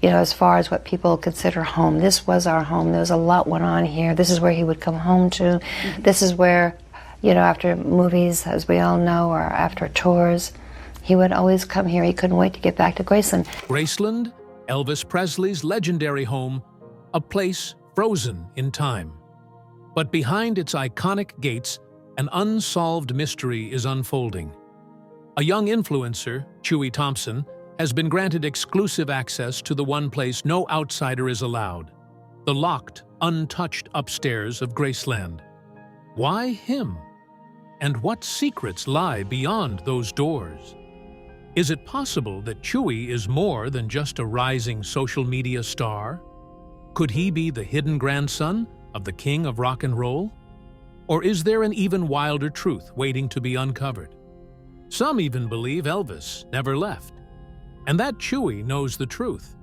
as far as what people consider home. This was our home. There was a lot went on here. This is where he would come home to. This is where, after movies, as we all know, or after tours, he would always come here. He couldn't wait to get back to Graceland. Graceland, Elvis Presley's legendary home, a place frozen in time. But behind its iconic gates, an unsolved mystery is unfolding. A young influencer, Chewy Thompson, has been granted exclusive access to the one place no outsider is allowed, the locked, untouched upstairs of Graceland. Why him? And what secrets lie beyond those doors? Is it possible that Chewy is more than just a rising social media star? Could he be the hidden grandson of the king of rock and roll? Or is there an even wilder truth waiting to be uncovered? Some even believe Elvis never left, and that Chewy knows the truth.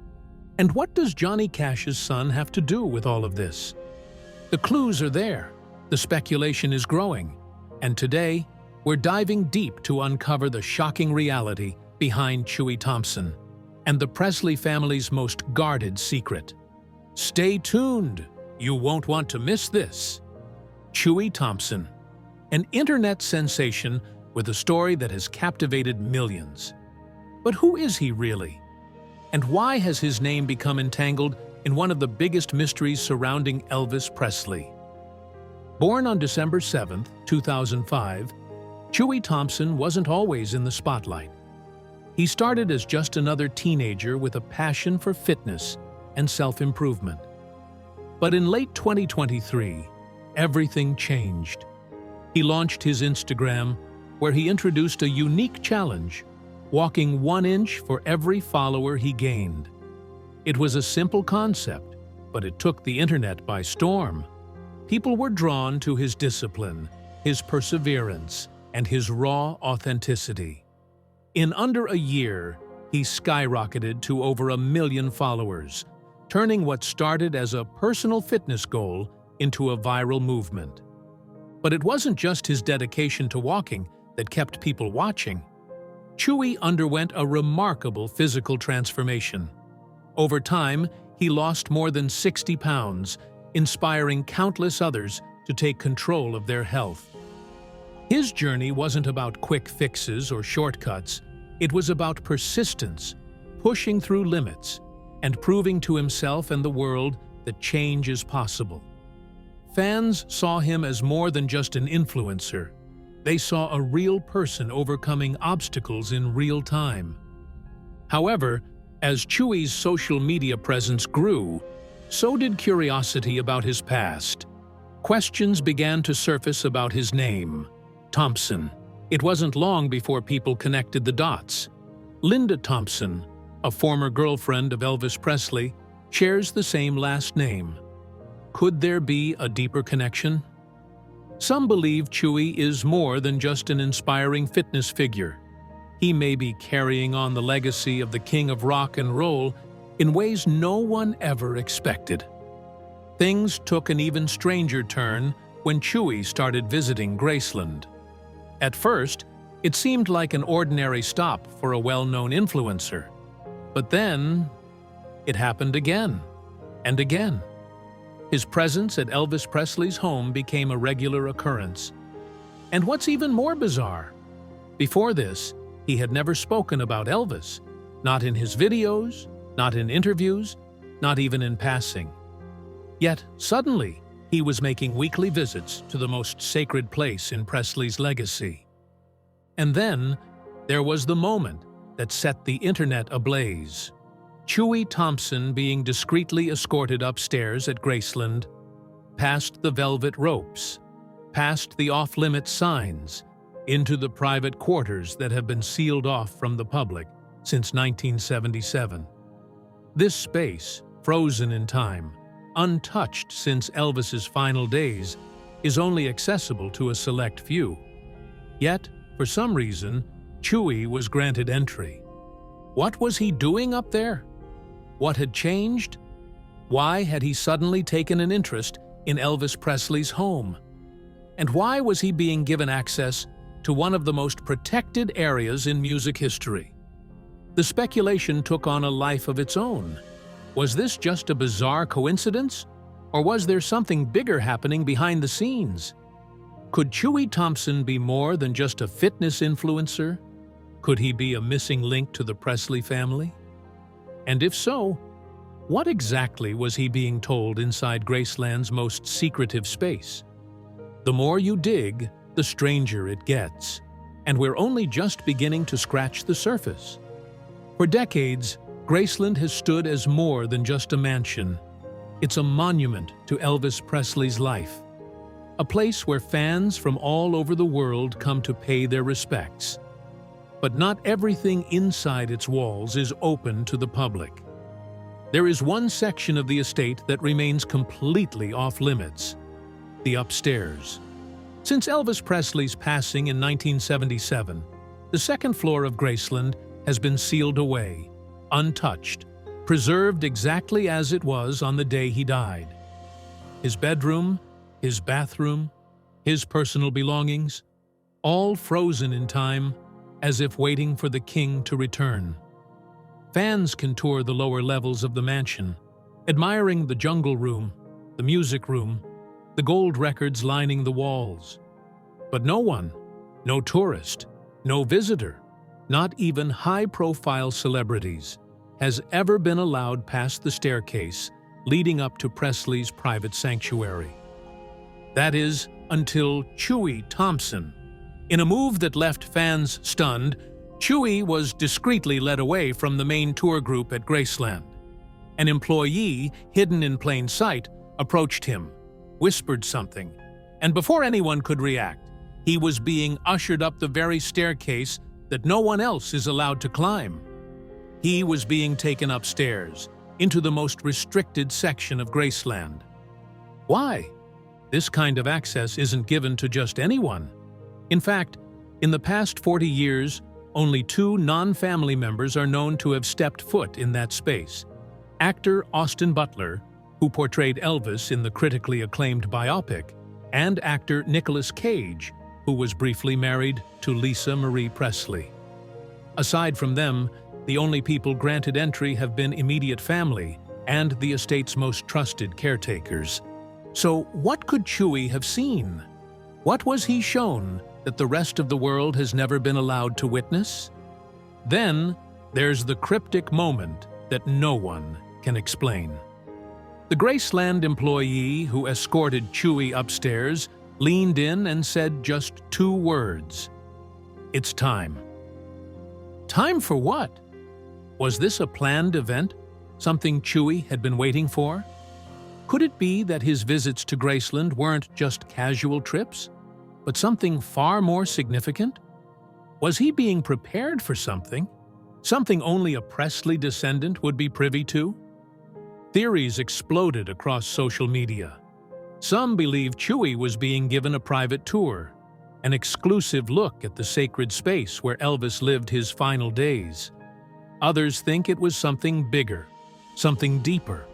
And what does Johnny Cash's son have to do with all of this? The clues are there, the speculation is growing, and today we're diving deep to uncover the shocking reality behind Chewy Thompson and the Presley family's most guarded secret. Stay tuned, you won't want to miss this. Chewy Thompson, an internet sensation with a story that has captivated millions. But who is he really? And why has his name become entangled in one of the biggest mysteries surrounding Elvis Presley? Born on December 7, 2005, Chewy Thompson wasn't always in the spotlight. He started as just another teenager with a passion for fitness and self-improvement. But in late 2023, everything changed. He launched his Instagram, where he introduced a unique challenge, walking 1 inch for every follower he gained. It was a simple concept, but it took the internet by storm. People were drawn to his discipline, his perseverance, and his raw authenticity. In under a year, he skyrocketed to over 1 million followers, turning what started as a personal fitness goal into a viral movement. But it wasn't just his dedication to walking that kept people watching. Chewy underwent a remarkable physical transformation. Over time, he lost more than 60 pounds, inspiring countless others to take control of their health. His journey wasn't about quick fixes or shortcuts. It was about persistence, pushing through limits, and proving to himself and the world that change is possible. Fans saw him as more than just an influencer. They saw a real person overcoming obstacles in real time. However, as Chewy's social media presence grew, so did curiosity about his past. Questions began to surface about his name, Thompson. It wasn't long before people connected the dots. Linda Thompson, a former girlfriend of Elvis Presley, shares the same last name. Could there be a deeper connection? Some believe Chewy is more than just an inspiring fitness figure. He may be carrying on the legacy of the king of rock and roll in ways no one ever expected. Things took an even stranger turn when Chewy started visiting Graceland. At first, it seemed like an ordinary stop for a well-known influencer. But then, it happened again and again. His presence at Elvis Presley's home became a regular occurrence. And what's even more bizarre, before this, he had never spoken about Elvis, not in his videos, not in interviews, not even in passing. Yet, suddenly, he was making weekly visits to the most sacred place in Presley's legacy. And then, there was the moment that set the internet ablaze. Chewy Thompson being discreetly escorted upstairs at Graceland, past the velvet ropes, past the off-limits signs, into the private quarters that have been sealed off from the public since 1977. This space, frozen in time, untouched since Elvis's final days, is only accessible to a select few. Yet, for some reason, Chewy was granted entry. What was he doing up there? What had changed? Why had he suddenly taken an interest in Elvis Presley's home? And why was he being given access to one of the most protected areas in music history? The speculation took on a life of its own. Was this just a bizarre coincidence? Or was there something bigger happening behind the scenes? Could Chewy Thompson be more than just a fitness influencer? Could he be a missing link to the Presley family? And if so, what exactly was he being told inside Graceland's most secretive space? The more you dig, the stranger it gets, and we're only just beginning to scratch the surface. For decades, Graceland has stood as more than just a mansion. It's a monument to Elvis Presley's life, a place where fans from all over the world come to pay their respects. But not everything inside its walls is open to the public. There is one section of the estate that remains completely off-limits: the upstairs. Since Elvis Presley's passing in 1977, the second floor of Graceland has been sealed away, untouched, preserved exactly as it was on the day he died. His bedroom, his bathroom, his personal belongings, all frozen in time, as if waiting for the king to return. Fans can tour the lower levels of the mansion, admiring the jungle room, the music room, the gold records lining the walls. But no one, no tourist, no visitor, not even high-profile celebrities, has ever been allowed past the staircase leading up to Presley's private sanctuary. That is, until Chewy Thompson. In a move that left fans stunned, Chewy was discreetly led away from the main tour group at Graceland. An employee, hidden in plain sight, approached him, whispered something, and before anyone could react, he was being ushered up the very staircase that no one else is allowed to climb. He was being taken upstairs, into the most restricted section of Graceland. Why? This kind of access isn't given to just anyone. In fact, in the past 40 years, only 2 non-family members are known to have stepped foot in that space. Actor Austin Butler, who portrayed Elvis in the critically acclaimed biopic, and actor Nicolas Cage, who was briefly married to Lisa Marie Presley. Aside from them, the only people granted entry have been immediate family and the estate's most trusted caretakers. So what could Chewy have seen? What was he shown that the rest of the world has never been allowed to witness? Then there's the cryptic moment that no one can explain. The Graceland employee who escorted Chewy upstairs leaned in and said just 2 words. "It's time." Time for what? Was this a planned event? Something Chewy had been waiting for? Could it be that his visits to Graceland weren't just casual trips, but something far more significant? Was he being prepared for something? Something only a Presley descendant would be privy to? Theories exploded across social media. Some believe Chewy was being given a private tour, an exclusive look at the sacred space where Elvis lived his final days. Others think it was something bigger, something deeper.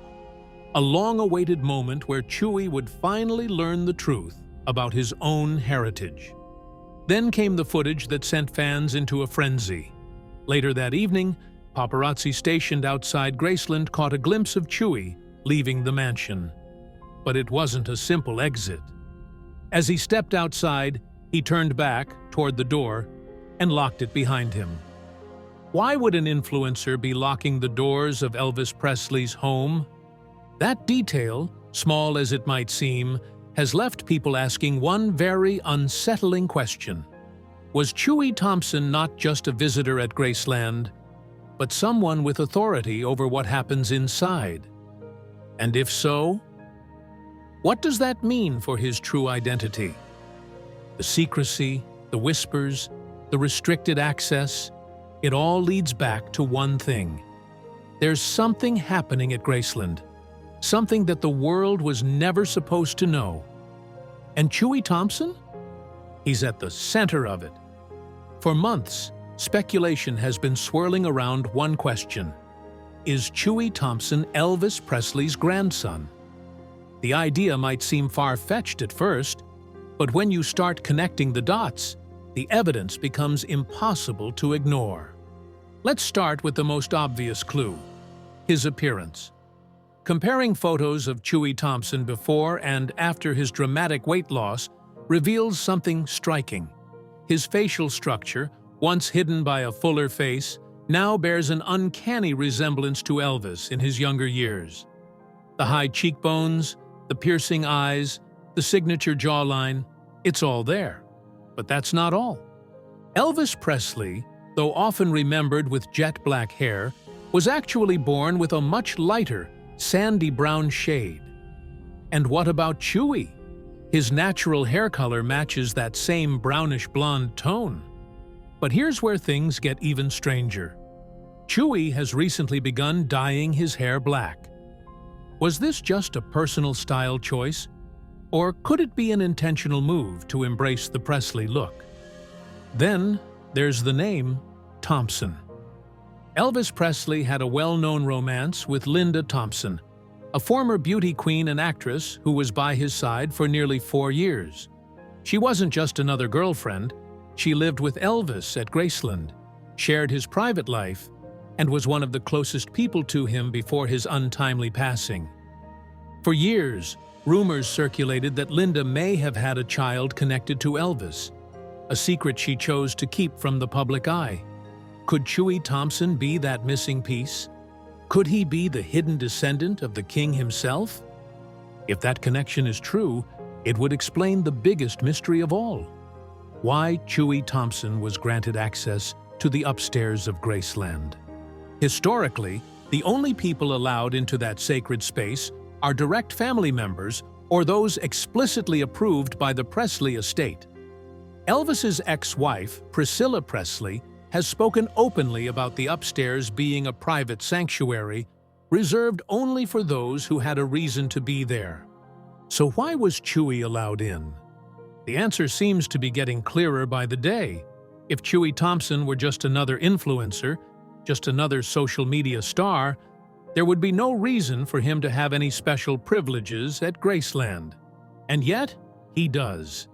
A long-awaited moment where Chewy would finally learn the truth about his own heritage. Then came the footage that sent fans into a frenzy. Later that evening, paparazzi stationed outside Graceland caught a glimpse of Chewy leaving the mansion. But it wasn't a simple exit. As he stepped outside, he turned back toward the door and locked it behind him. Why would an influencer be locking the doors of Elvis Presley's home? That detail, small as it might seem, has left people asking one very unsettling question. Was Chewy Thompson not just a visitor at Graceland, but someone with authority over what happens inside? And if so, what does that mean for his true identity? The secrecy, the whispers, the restricted access, it all leads back to one thing. There's something happening at Graceland, something that the world was never supposed to know. And Chewy Thompson? He's at the center of it. For months, speculation has been swirling around one question. Is Chewy Thompson Elvis Presley's grandson? The idea might seem far-fetched at first, but when you start connecting the dots, the evidence becomes impossible to ignore. Let's start with the most obvious clue: his appearance. Comparing photos of Chewy Thompson before and after his dramatic weight loss reveals something striking. His facial structure, once hidden by a fuller face, now bears an uncanny resemblance to Elvis in his younger years. The high cheekbones, the piercing eyes, the signature jawline, it's all there. But that's not all. Elvis Presley, though often remembered with jet black hair, was actually born with a much lighter, sandy brown shade. And what about Chewy? His natural hair color matches that same brownish blonde tone. But here's where things get even stranger. Chewy has recently begun dyeing his hair black. Was this just a personal style choice? Or could it be an intentional move to embrace the Presley look? Then there's the name Thompson. Elvis Presley had a well-known romance with Linda Thompson, a former beauty queen and actress who was by his side for nearly 4 years. She wasn't just another girlfriend. She lived with Elvis at Graceland, shared his private life, and was one of the closest people to him before his untimely passing. For years, rumors circulated that Linda may have had a child connected to Elvis, a secret she chose to keep from the public eye. Could Chewy Thompson be that missing piece? Could he be the hidden descendant of the king himself? If that connection is true, it would explain the biggest mystery of all: why Chewy Thompson was granted access to the upstairs of Graceland. Historically, the only people allowed into that sacred space are direct family members or those explicitly approved by the Presley estate. Elvis's ex-wife, Priscilla Presley, has spoken openly about the upstairs being a private sanctuary reserved only for those who had a reason to be there. So why was Chewy allowed in? The answer seems to be getting clearer by the day. If Chewy Thompson were just another influencer, just another social media star, there would be no reason for him to have any special privileges at Graceland. And yet, he does.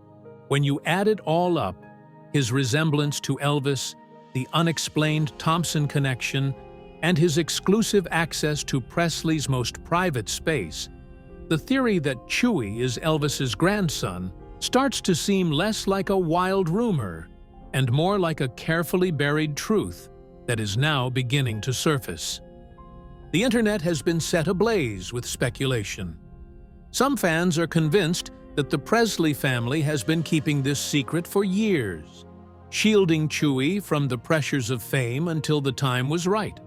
When you add it all up, his resemblance to Elvis, the unexplained Thompson connection, and his exclusive access to Presley's most private space, the theory that Chewy is Elvis's grandson starts to seem less like a wild rumor and more like a carefully buried truth that is now beginning to surface. The internet has been set ablaze with speculation. Some fans are convinced that the Presley family has been keeping this secret for years, shielding Chewy from the pressures of fame until the time was right.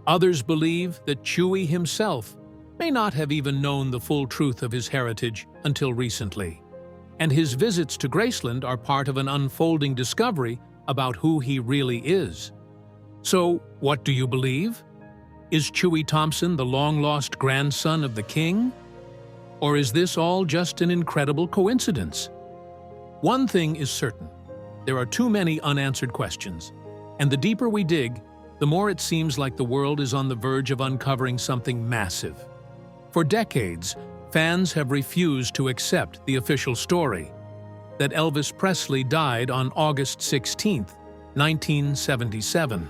Others believe that Chewy himself may not have even known the full truth of his heritage until recently, and his visits to Graceland are part of an unfolding discovery about who he really is. So, what do you believe? Is Chewy Thompson the long-lost grandson of the king? Or is this all just an incredible coincidence? One thing is certain: there are too many unanswered questions, and the deeper we dig, the more it seems like the world is on the verge of uncovering something massive. For decades, fans have refused to accept the official story that Elvis Presley died on August 16, 1977.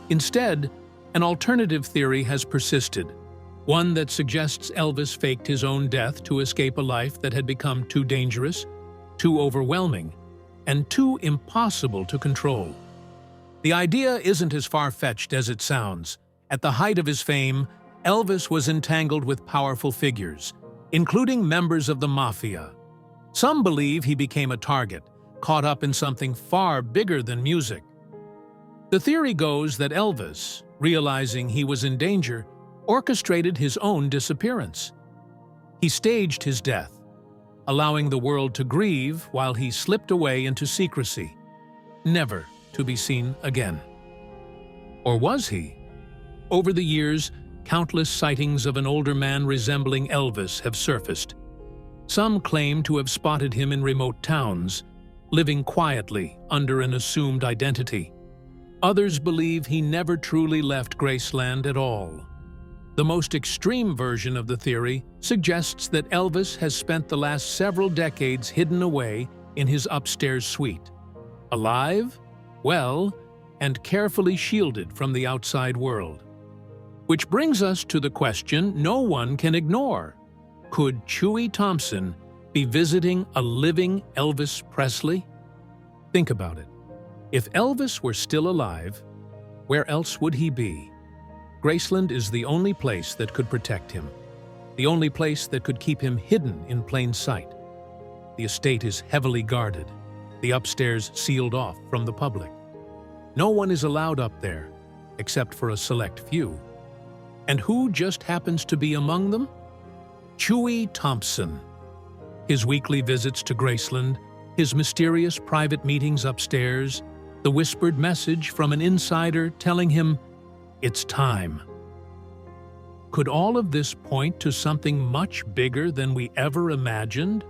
Instead, an alternative theory has persisted, one that suggests Elvis faked his own death to escape a life that had become too dangerous, too overwhelming, and too impossible to control. The idea isn't as far-fetched as it sounds. At the height of his fame, Elvis was entangled with powerful figures, including members of the mafia. Some believe he became a target, caught up in something far bigger than music. The theory goes that Elvis, realizing he was in danger, orchestrated his own disappearance. He staged his death, allowing the world to grieve while he slipped away into secrecy, never to be seen again. Or was he? Over the years, countless sightings of an older man resembling Elvis have surfaced. Some claim to have spotted him in remote towns, living quietly under an assumed identity. Others believe he never truly left Graceland at all. The most extreme version of the theory suggests that Elvis has spent the last several decades hidden away in his upstairs suite, alive, well, and carefully shielded from the outside world. Which brings us to the question no one can ignore. Could Chewy Thompson be visiting a living Elvis Presley? Think about it. If Elvis were still alive, where else would he be? Graceland is the only place that could protect him, the only place that could keep him hidden in plain sight. The estate is heavily guarded, the upstairs sealed off from the public. No one is allowed up there, except for a select few. And who just happens to be among them? Chewy Thompson. His weekly visits to Graceland, his mysterious private meetings upstairs, the whispered message from an insider telling him, "It's time." Could all of this point to something much bigger than we ever imagined?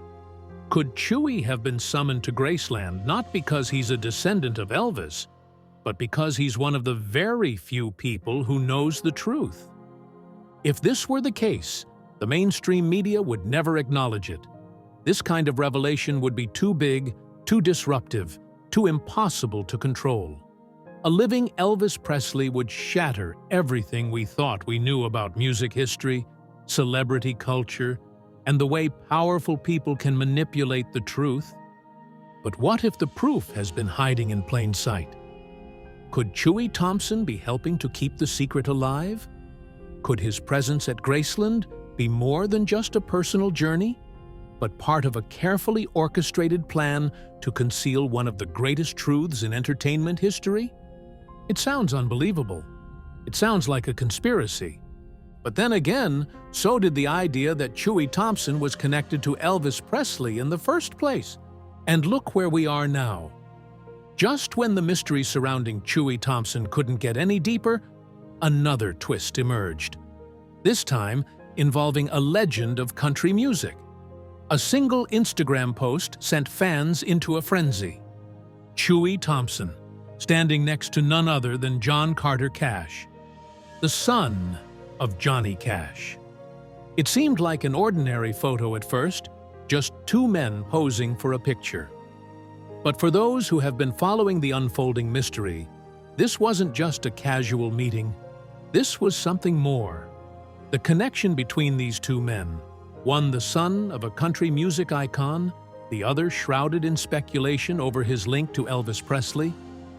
Could Chewy have been summoned to Graceland not because he's a descendant of Elvis, but because he's one of the very few people who knows the truth? If this were the case, the mainstream media would never acknowledge it. This kind of revelation would be too big, too disruptive, too impossible to control. A living Elvis Presley would shatter everything we thought we knew about music history, celebrity culture, and the way powerful people can manipulate the truth. But what if the proof has been hiding in plain sight? Could Chewy Thompson be helping to keep the secret alive? Could his presence at Graceland be more than just a personal journey, but part of a carefully orchestrated plan to conceal one of the greatest truths in entertainment history? It sounds unbelievable. It sounds like a conspiracy. But then again, so did the idea that Chewy Thompson was connected to Elvis Presley in the first place. And look where we are now. Just when the mystery surrounding Chewy Thompson couldn't get any deeper, another twist emerged. This time involving a legend of country music. A single Instagram post sent fans into a frenzy. Chewy Thompson, standing next to none other than John Carter Cash, the son of Johnny Cash. It seemed like an ordinary photo at first, just two men posing for a picture. But for those who have been following the unfolding mystery, this wasn't just a casual meeting. This was something more. The connection between these two men, one the son of a country music icon, the other shrouded in speculation over his link to Elvis Presley,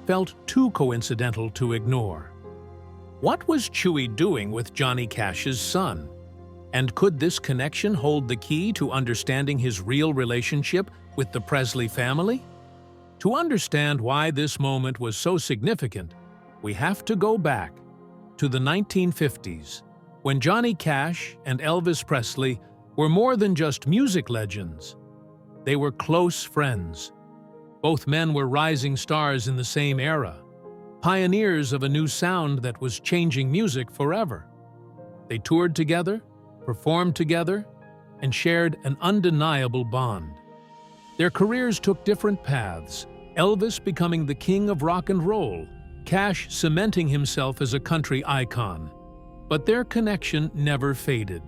felt too coincidental to ignore. What was Chewy doing with Johnny Cash's son? And could this connection hold the key to understanding his real relationship with the Presley family? To understand why this moment was so significant, we have to go back to the 1950s, when Johnny Cash and Elvis Presley were more than just music legends. They were close friends. Both men were rising stars in the same era, pioneers of a new sound that was changing music forever. They toured together, performed together, and shared an undeniable bond. Their careers took different paths, Elvis becoming the king of rock and roll, Cash cementing himself as a country icon. But their connection never faded.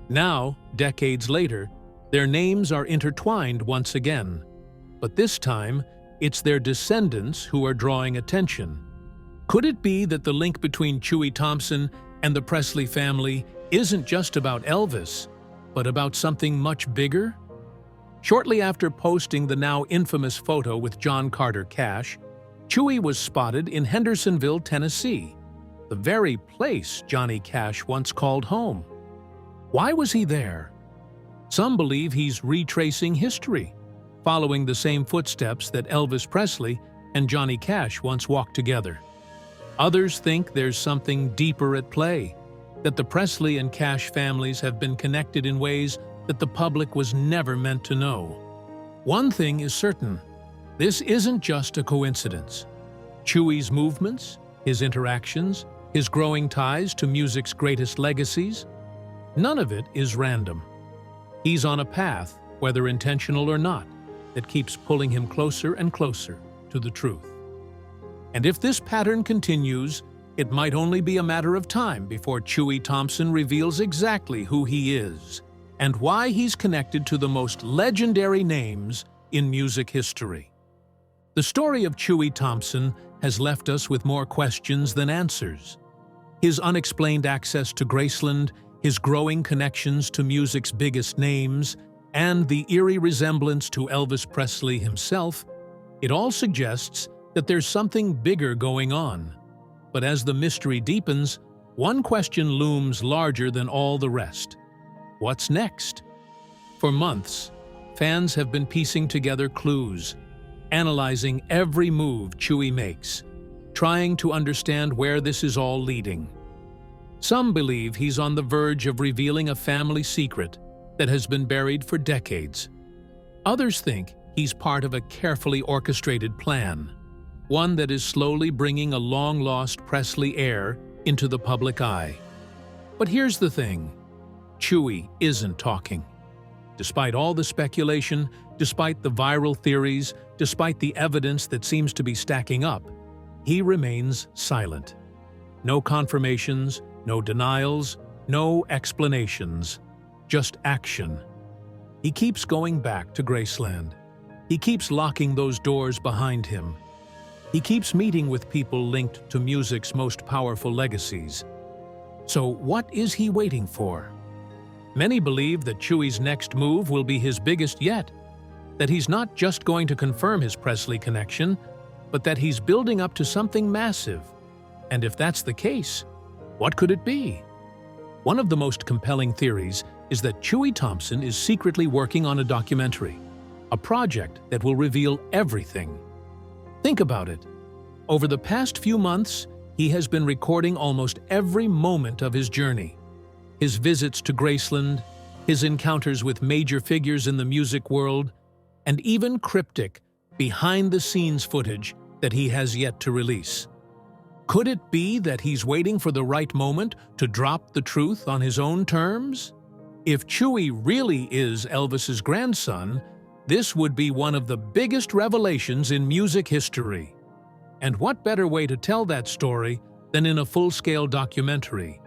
Now, decades later, their names are intertwined once again. But this time, it's their descendants who are drawing attention. Could it be that the link between Chewy Thompson and the Presley family isn't just about Elvis, but about something much bigger? Shortly after posting the now infamous photo with John Carter Cash, Chewy was spotted in Hendersonville, Tennessee, the very place Johnny Cash once called home. Why was he there? Some believe he's retracing history, following the same footsteps that Elvis Presley and Johnny Cash once walked together. Others think there's something deeper at play, that the Presley and Cash families have been connected in ways that the public was never meant to know. One thing is certain, this isn't just a coincidence. Chewy's movements, his interactions, his growing ties to music's greatest legacies, none of it is random. He's on a path, whether intentional or not, that keeps pulling him closer and closer to the truth. And if this pattern continues, it might only be a matter of time before Chewy Thompson reveals exactly who he is and why he's connected to the most legendary names in music history. The story of Chewy Thompson has left us with more questions than answers. His unexplained access to Graceland, his growing connections to music's biggest names, and the eerie resemblance to Elvis Presley himself, it all suggests that there's something bigger going on. But as the mystery deepens, one question looms larger than all the rest. What's next? For months, fans have been piecing together clues, analyzing every move Chewy makes, trying to understand where this is all leading. Some believe he's on the verge of revealing a family secret that has been buried for decades. Others think he's part of a carefully orchestrated plan, one that is slowly bringing a long-lost Presley heir into the public eye. But here's the thing: Chewy isn't talking. Despite all the speculation, despite the viral theories, despite the evidence that seems to be stacking up, he remains silent. No confirmations, no denials, no explanations, just action. He keeps going back to Graceland. He keeps locking those doors behind him. He keeps meeting with people linked to music's most powerful legacies. So what is he waiting for? Many believe that Chewy's next move will be his biggest yet, that he's not just going to confirm his Presley connection, but that he's building up to something massive. And if that's the case, what could it be? One of the most compelling theories is that Chewy Thompson is secretly working on a documentary, a project that will reveal everything. Think about it. Over the past few months, he has been recording almost every moment of his journey. His visits to Graceland, his encounters with major figures in the music world, and even cryptic, behind-the-scenes footage that he has yet to release. Could it be that he's waiting for the right moment to drop the truth on his own terms? If Chewy really is Elvis's grandson, this would be one of the biggest revelations in music history. And what better way to tell that story than in a full-scale documentary,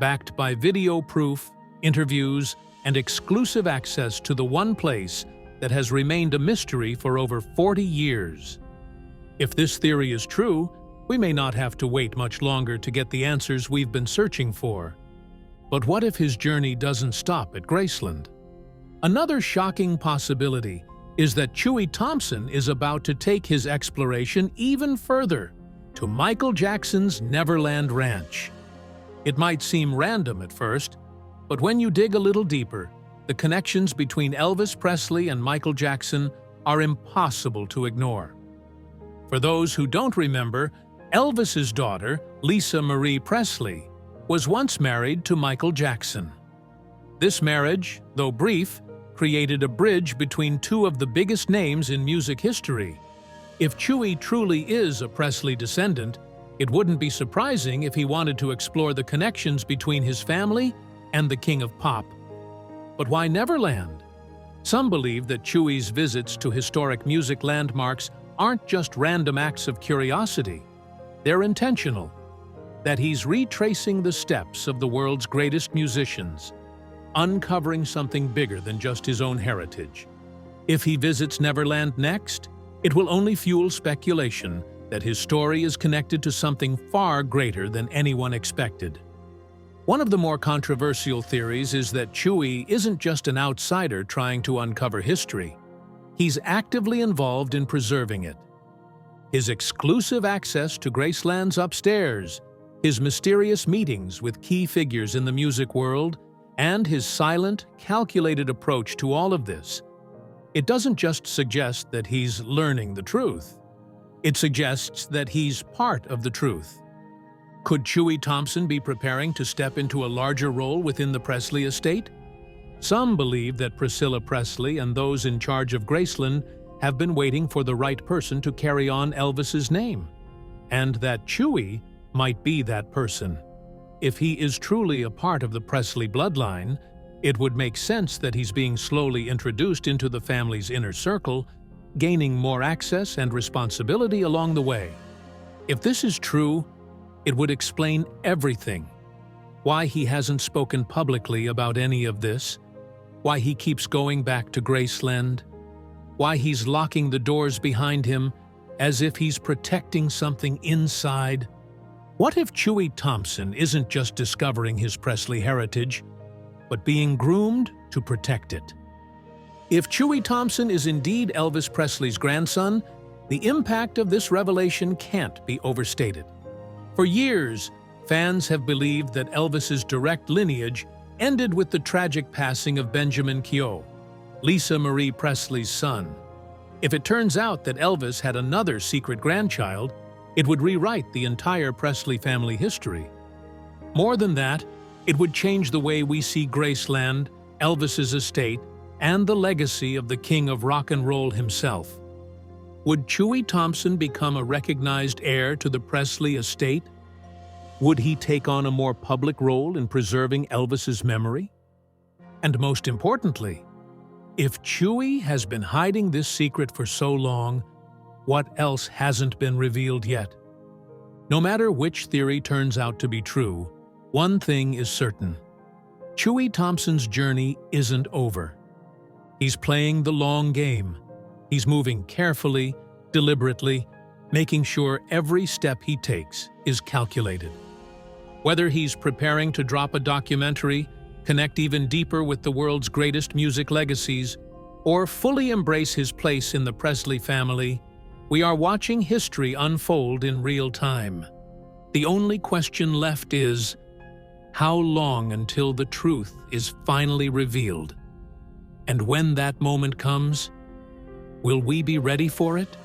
backed by video proof, interviews, and exclusive access to the one place that has remained a mystery for over 40 years. If this theory is true, we may not have to wait much longer to get the answers we've been searching for. But what if his journey doesn't stop at Graceland? Another shocking possibility is that Chewy Thompson is about to take his exploration even further, to Michael Jackson's Neverland Ranch. It might seem random at first, but when you dig a little deeper, the connections between Elvis Presley and Michael Jackson are impossible to ignore. For those who don't remember, Elvis's daughter, Lisa Marie Presley, was once married to Michael Jackson. This marriage, though brief, created a bridge between two of the biggest names in music history. If Chewy truly is a Presley descendant, it wouldn't be surprising if he wanted to explore the connections between his family and the King of Pop. But why Neverland? Some believe that Chewy's visits to historic music landmarks aren't just random acts of curiosity. They're intentional. That he's retracing the steps of the world's greatest musicians, uncovering something bigger than just his own heritage. If he visits Neverland next, it will only fuel speculation that his story is connected to something far greater than anyone expected. One of the more controversial theories is that Chewy isn't just an outsider trying to uncover history. He's actively involved in preserving it. His exclusive access to Graceland's upstairs, his mysterious meetings with key figures in the music world, and his silent, calculated approach to all of this. It doesn't just suggest that he's learning the truth. It suggests that he's part of the truth. Could Chewy Thompson be preparing to step into a larger role within the Presley estate? Some believe that Priscilla Presley and those in charge of Graceland have been waiting for the right person to carry on Elvis's name, and that Chewy might be that person. If he is truly a part of the Presley bloodline, it would make sense that he's being slowly introduced into the family's inner circle, gaining more access and responsibility along the way. If this is true, it would explain everything. Why he hasn't spoken publicly about any of this, why he keeps going back to Graceland, why he's locking the doors behind him as if he's protecting something inside. What if Chewy Thompson isn't just discovering his Presley heritage, but being groomed to protect it? If Chewy Thompson is indeed Elvis Presley's grandson, the impact of this revelation can't be overstated. For years, fans have believed that Elvis's direct lineage ended with the tragic passing of Benjamin Keough, Lisa Marie Presley's son. If it turns out that Elvis had another secret grandchild, it would rewrite the entire Presley family history. More than that, it would change the way we see Graceland, Elvis's estate, and the legacy of the king of rock and roll himself. Would Chewy Thompson become a recognized heir to the Presley estate? Would he take on a more public role in preserving Elvis's memory? And most importantly, if Chewy has been hiding this secret for so long, what else hasn't been revealed yet? No matter which theory turns out to be true, one thing is certain. Chewy Thompson's journey isn't over. He's playing the long game. He's moving carefully, deliberately, making sure every step he takes is calculated. Whether he's preparing to drop a documentary, connect even deeper with the world's greatest music legacies, or fully embrace his place in the Presley family, we are watching history unfold in real time. The only question left is, how long until the truth is finally revealed? And when that moment comes, will we be ready for it?